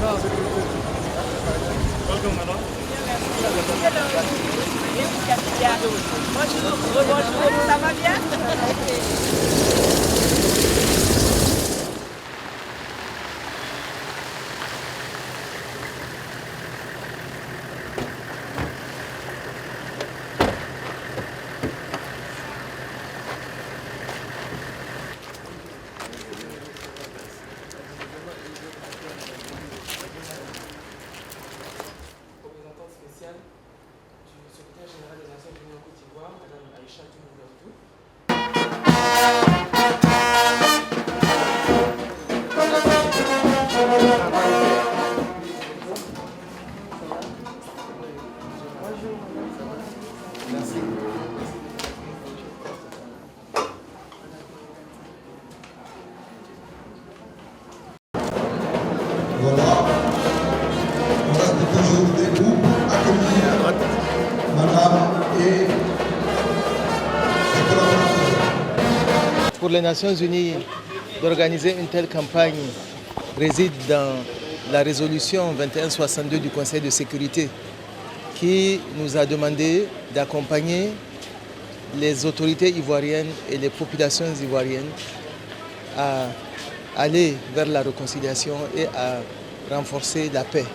Welcome, madam. Bonjour, ça va bien? Représentante spéciale du secrétaire général des Nations Unies en Côte d'Ivoire, Mme Aïcha Toumoudou. Voilà. On reste toujours debout, accueillir madame et ses collaborateurs. Pour les Nations Unies, d'organiser une telle campagne réside dans la résolution 2162 du Conseil de sécurité qui nous a demandé d'accompagner les autorités ivoiriennes et les populations ivoiriennes à aller vers la réconciliation et à renforcer la paix.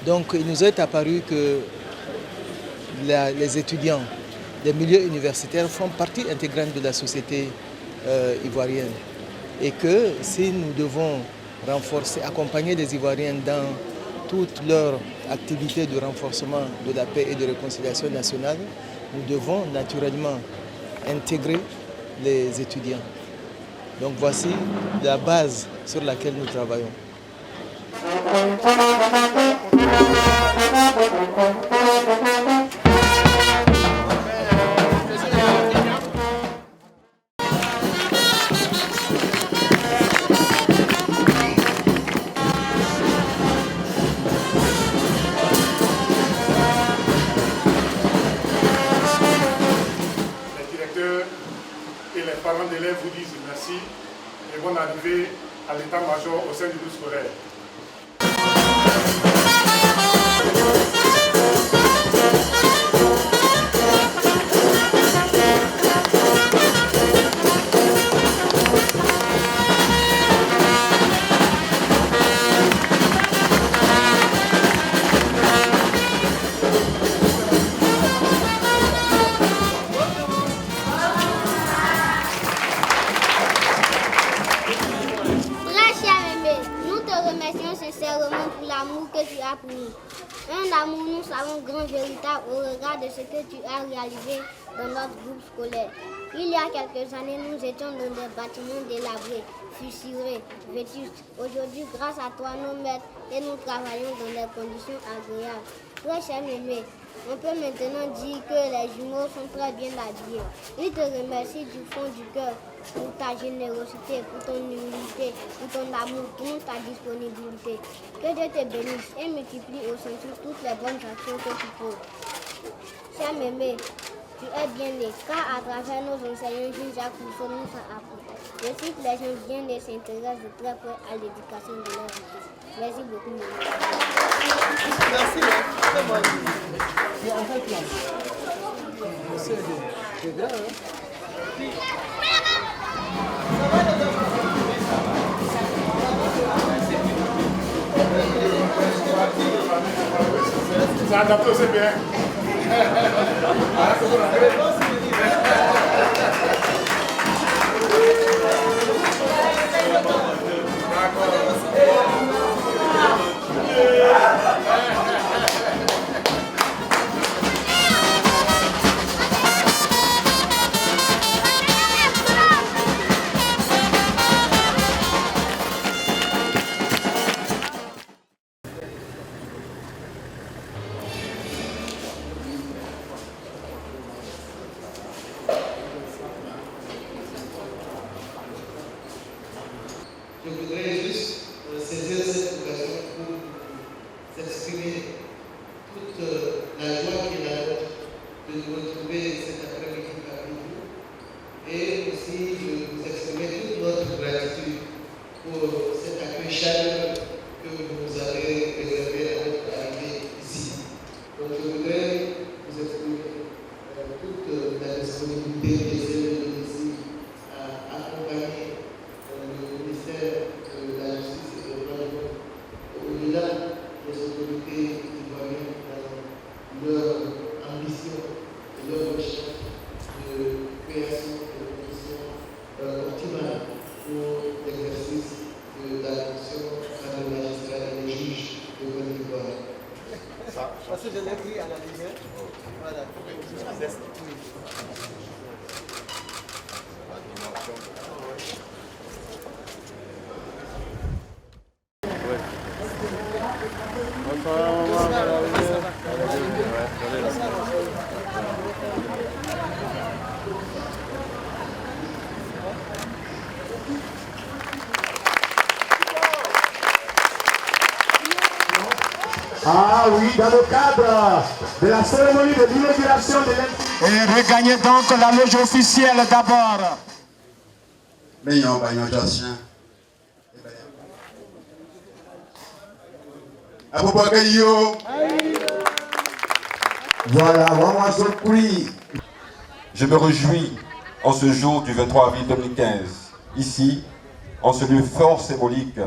Donc il nous est apparu que les étudiants des milieux universitaires font partie intégrante de la société ivoirienne et que si nous devons renforcer, accompagner les Ivoiriens dans toutes leurs activités de renforcement de la paix et de réconciliation nationale, nous devons naturellement intégrer les étudiants. Donc voici la base sur laquelle nous travaillons. Les directeurs et les parents d'élèves vous disent merci et bonne arrivée à l'état-major au sein du groupe scolaire. Nous te remercions sincèrement pour l'amour que tu as pour nous. Un amour, nous savons, grand, véritable au regard de ce que tu as réalisé dans notre groupe scolaire. Il y a quelques années, nous étions dans des bâtiments délabrés, fissurés, vétustes. Aujourd'hui, grâce à toi, nos maîtres, et nous travaillons dans des conditions agréables. Très cher Mémé, on peut maintenant dire que les jumeaux sont très bien habillés. Ils te remercient du fond du cœur pour ta générosité, pour ton humilité, pour ton amour, pour ta disponibilité. Que Dieu te bénisse et multiplie au centre toutes les bonnes actions que tu poses. Cher Mémé, tu es bien né, car à travers nos enseignants, Jacques Rousseau nous a appris. Je sais que les gens bien nés s'intéressent de très près à l'éducation de leurs fils. Merci beaucoup, Mémé. Merci, c'est bon. C'est en fait là. C'est grand, hein? C'est adapté aussi bien. Je voudrais juste saisir Parce que je l'ai pris à la légère. Voilà. Ah oui, dans le cadre de la cérémonie de l'inauguration de l'institut. Et regagnez donc la loge officielle d'abord. Voilà, moi je prie. Je me réjouis en ce jour du 23 avril 2015, ici, en ce lieu fort symbolique,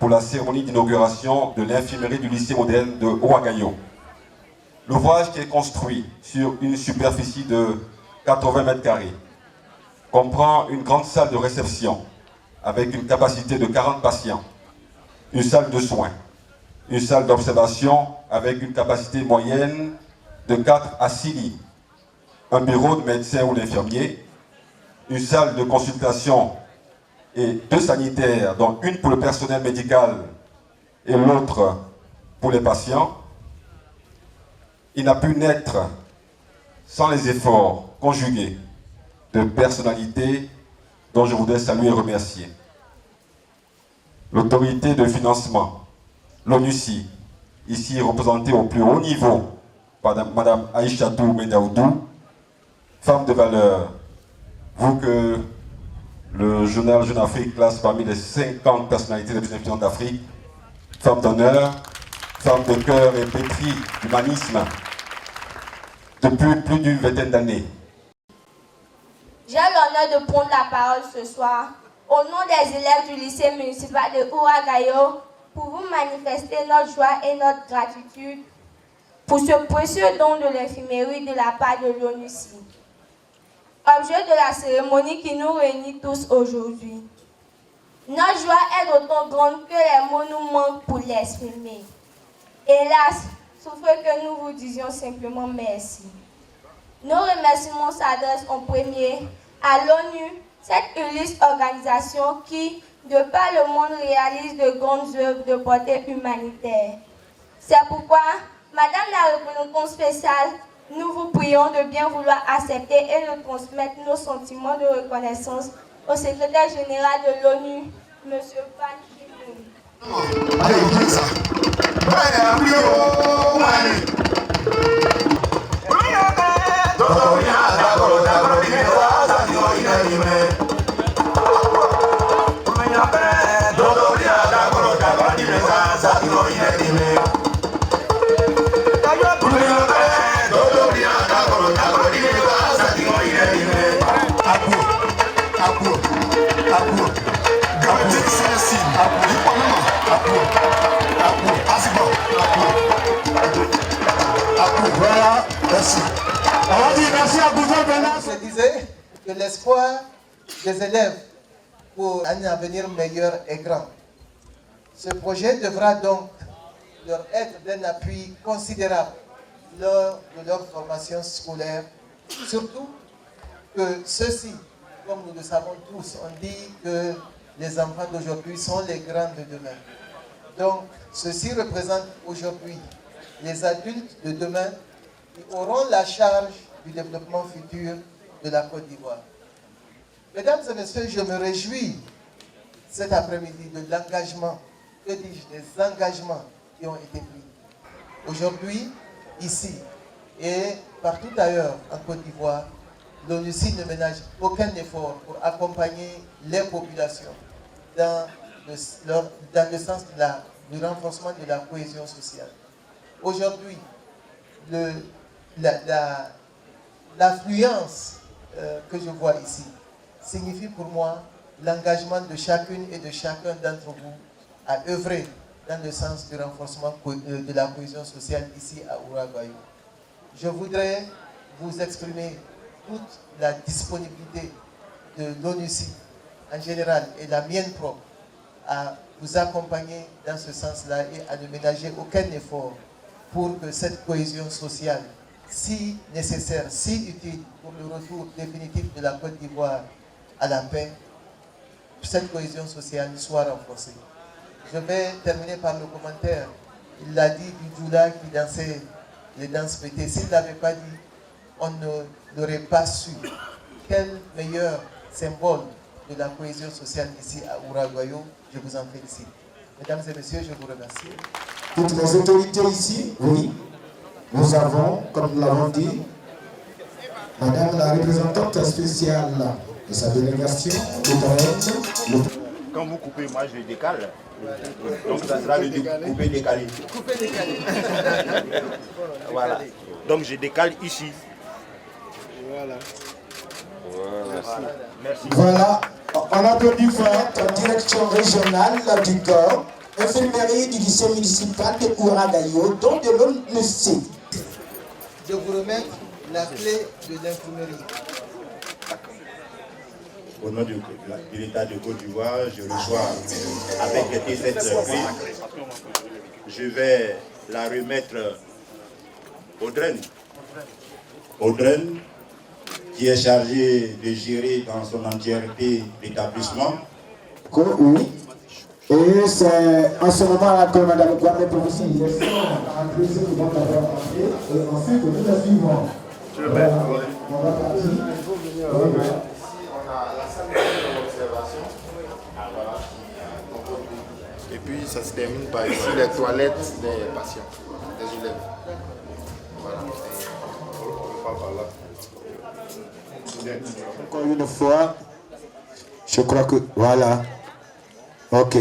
pour la cérémonie d'inauguration de l'infirmerie du lycée moderne de Ouagayo. L'ouvrage qui est construit sur une superficie de 80 mètres carrés comprend une grande salle de réception avec une capacité de 40 patients, une salle de soins, une salle d'observation avec une capacité moyenne de 4 à 6 lits, un bureau de médecin ou d'infirmier, une salle de consultation et 2 sanitaires, dont une pour le personnel médical et l'autre pour les patients. Il n'a pu naître sans les efforts conjugués de personnalités dont je voudrais saluer et remercier. L'autorité de financement, l'ONUCI, ici représentée au plus haut niveau par Madame Aïchatou Medaoudou, femme de valeur, vous que le journal Jeune Afrique classe parmi les 50 personnalités les plus influentes d'Afrique, femme d'honneur, femme de cœur et pétrie d'humanisme depuis plus d'une vingtaine d'années. J'ai l'honneur de prendre la parole ce soir au nom des élèves du lycée municipal de Ouagayo pour vous manifester notre joie et notre gratitude pour ce précieux don de l'infirmerie de la part de l'ONUCI. Objet de la cérémonie qui nous réunit tous aujourd'hui. Notre joie est d'autant grande que les mots nous manquent pour l'exprimer. Hélas, sauf que nous vous disions simplement merci. Nos remerciements s'adressent en premier à l'ONU, cette illustre organisation qui, de par le monde, réalise de grandes œuvres de portée humanitaire. C'est pourquoi, Madame la représentante spéciale, nous vous prions de bien vouloir accepter et de transmettre nos sentiments de reconnaissance au secrétaire général de l'ONU, M. Ban Ki-moon. Voilà, merci. On va dire merci à vous. Je disais que l'espoir des élèves pour un avenir meilleur est grand. Ce projet devra donc leur être d'un appui considérable lors de leur formation scolaire, surtout que ceux-ci, comme nous le savons tous, on dit que les enfants d'aujourd'hui sont les grands de demain. Donc, ceux-ci représentent aujourd'hui les adultes de demain qui auront la charge du développement futur de la Côte d'Ivoire. Mesdames et messieurs, je me réjouis cet après-midi de l'engagement, que dis-je, des engagements qui ont été pris. Aujourd'hui, ici et partout ailleurs en Côte d'Ivoire, l'ONUCI ne ménage aucun effort pour accompagner les populations dans le sens du renforcement de la cohésion sociale. Aujourd'hui, l'affluence que je vois ici signifie pour moi l'engagement de chacune et de chacun d'entre vous à œuvrer dans le sens du renforcement de la cohésion sociale ici à Ouagayo. Je voudrais vous exprimer toute la disponibilité de l'ONUCI en général et la mienne propre à vous accompagner dans ce sens-là et à ne ménager aucun effort pour que cette cohésion sociale, si nécessaire, si utile pour le retour définitif de la Côte d'Ivoire à la paix, cette cohésion sociale soit renforcée. Je vais terminer par le commentaire. Il l'a dit du Djoula qui dansait les danses pétées. S'il ne l'avait pas dit, on n'aurait pas su. Quel meilleur symbole de la cohésion sociale ici à Ouraguayo. Je vous en félicite. Mesdames et messieurs, je vous remercie. Toutes les autorités ici, oui. Nous avons, comme nous l'avons dit, Madame la représentante spéciale de sa délégation, Quand vous coupez, moi je décale. Donc ça sera le couper décalé. Coupé décalé. Voilà. Donc je décale ici. Voilà. Merci. Voilà, on applaudit fort la direction régionale du corps, infirmerie du lycée municipal de Ouragayo, dont de l'ONUC. Je vous remets la clé de l'infirmerie. Au nom de l'État de Côte d'Ivoire, je reçois avec gaieté cette clé. Je vais la remettre au DREN. Au DREN, qui est chargé de gérer dans son entièreté l'établissement. Oui. Et c'est en ce moment-là que Mme Kwame Pouroussi a apprécié le bon d'avoir appris. Et ensuite, nous la suivons. On va partir. Et puis ça se termine par ici les toilettes des patients, des élèves. Voilà. On va par là. Encore une fois, je crois que voilà. Ok.